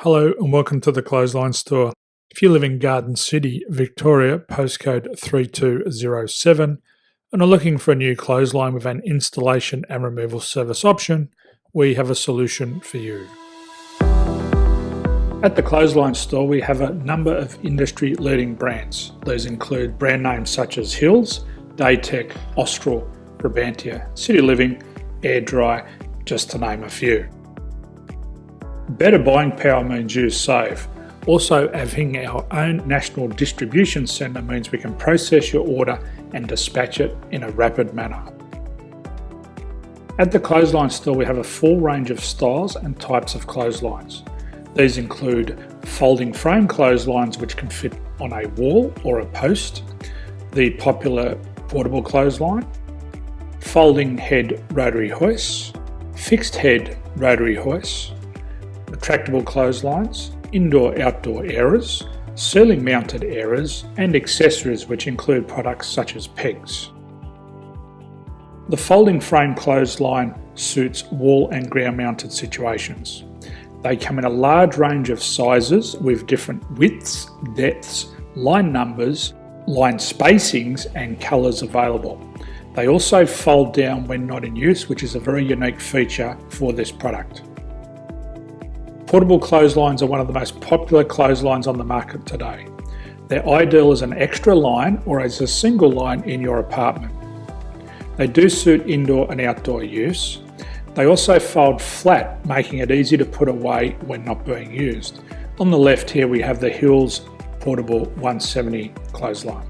Hello and welcome to the Clothesline Store. If you live in Garden City, Victoria, postcode 3207, and are looking for a new clothesline with an installation and removal service option, we have a solution for you. At the Clothesline Store, we have a number of industry-leading brands. These include brand names such as Hills, Daytech, Austral, Brabantia, City Living, Air Dry, just to name a few. Better buying power means you save. Also, having our own national distribution centre means we can process your order and dispatch it in a rapid manner. At the Clothesline Store, we have a full range of styles and types of clotheslines. These include folding frame clotheslines which can fit on a wall or a post, the popular portable clothesline, folding head rotary hoists, fixed head rotary hoists, retractable clotheslines, indoor-outdoor airers, ceiling-mounted airers, and accessories which include products such as pegs. The folding frame clothesline suits wall and ground-mounted situations. They come in a large range of sizes with different widths, depths, line numbers, line spacings, and colours available. They also fold down when not in use, which is a very unique feature for this product. Portable clotheslines are one of the most popular clotheslines on the market today. They're ideal as an extra line or as a single line in your apartment. They do suit indoor and outdoor use. They also fold flat, making it easy to put away when not being used. On the left here we have the Hills Portable 170 clothesline.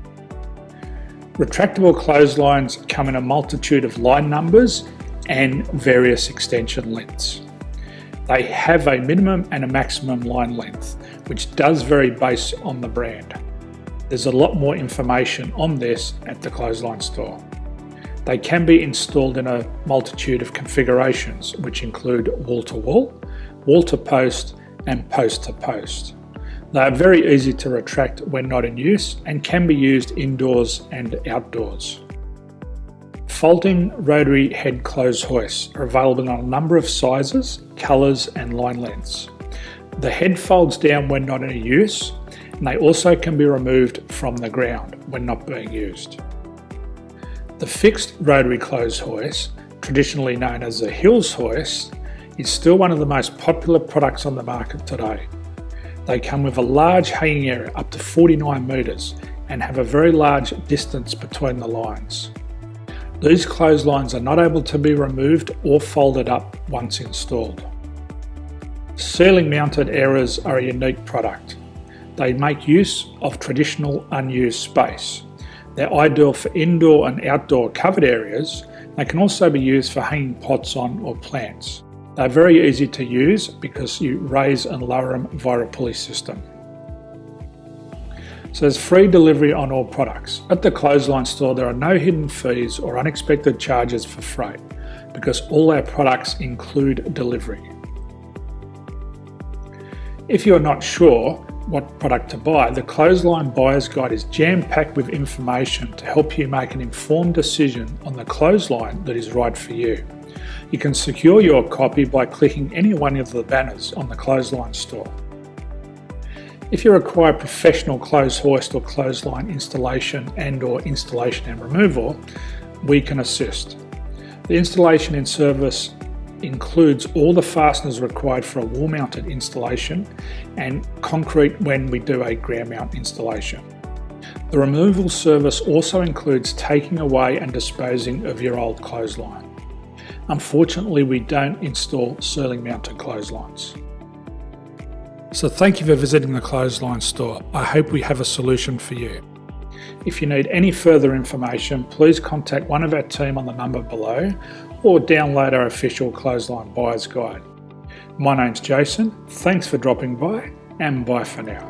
Retractable clotheslines come in a multitude of line numbers and various extension lengths. They have a minimum and a maximum line length, which does vary based on the brand. There's a lot more information on this at the Clothesline Store. They can be installed in a multitude of configurations, which include wall-to-wall, wall-to-post, and post-to-post. They are very easy to retract when not in use and can be used indoors and outdoors. Folding rotary head clothes hoists are available in a number of sizes, colours and line lengths. The head folds down when not in use, and they also can be removed from the ground when not being used. The fixed rotary clothes hoist, traditionally known as the Hills hoist, is still one of the most popular products on the market today. They come with a large hanging area up to 49 metres and have a very large distance between the lines. These clotheslines are not able to be removed or folded up once installed. Ceiling mounted airers are a unique product. They make use of traditional unused space. They're ideal for indoor and outdoor covered areas. They can also be used for hanging pots on or plants. They're very easy to use because you raise and lower them via a pulley system. So there's free delivery on all products. At the Clothesline Store, there are no hidden fees or unexpected charges for freight because all our products include delivery. If you're not sure what product to buy, the Clothesline Buyer's Guide is jam-packed with information to help you make an informed decision on the clothesline that is right for you. You can secure your copy by clicking any one of the banners on the Clothesline Store. If you require professional clothes hoist or clothesline installation and/or installation and removal, we can assist. The installation and service includes all the fasteners required for a wall-mounted installation and concrete when we do a ground mount installation. The removal service also includes taking away and disposing of your old clothesline. Unfortunately, we don't install ceiling-mounted clotheslines. So thank you for visiting the Clothesline Store. I hope we have a solution for you. If you need any further information, please contact one of our team on the number below or download our official Clothesline Buyer's Guide. My name's Jason, thanks for dropping by and bye for now.